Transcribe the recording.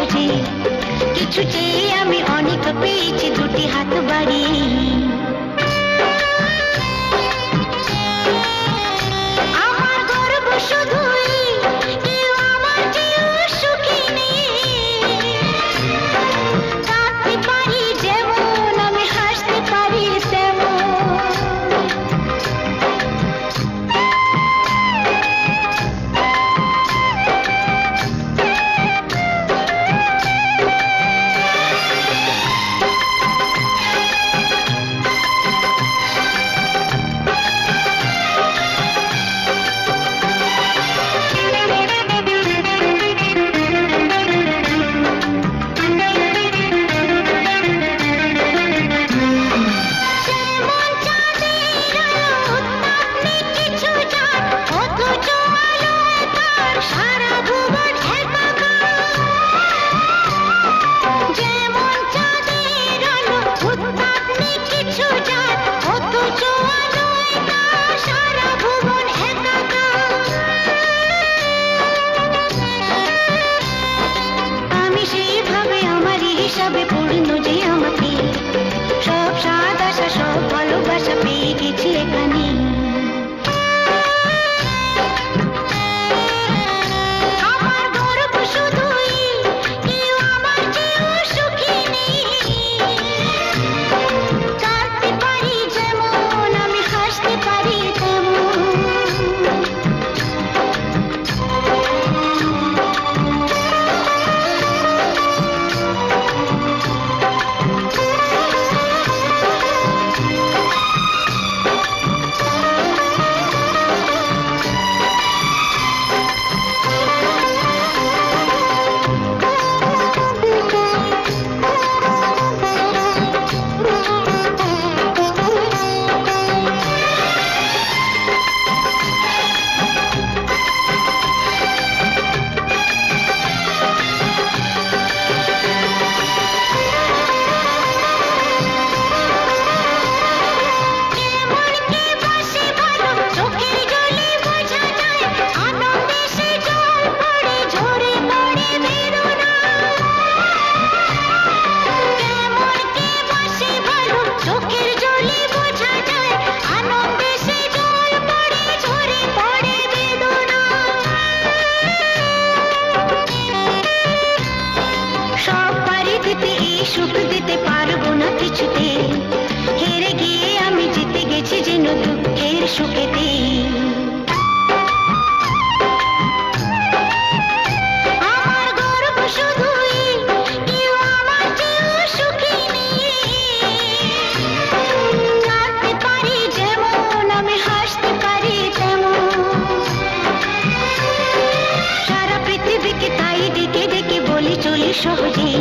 সাজে কিছু চেয়ে আমি অনেক পেয়েছি দুটি হাত বাড়িয়ে আমার গর্ব শুধুই কেউ আমার চেয়েও সুখী নেই কাঁদতে পারি যেমন আমি হাসতে পারি তেমন পূর্ণ যে আমাকে সব স্বাদ আশা সব ভালোবাসা পেয়ে গেছি এখানে আমার গর্ব শুধুই কেউ আমার চেয়েও সুখী নেই কাঁদতে পারি যেমন আমি হাসতে পারি তেমন সুখ দিতে পারবো না কিছুতে হেরে গিয়ে আমি জিতে গেছি যেন দুঃখের সুখেতে আমার গর্ব শুধুই কেউ আমার চেয়েও সুখী নেই কাঁদতে পারি যেমন আমি হাসতে পারি তেমন সারা পৃথিবীকে তাই ডেকে ডেকে বলি চলি সহজে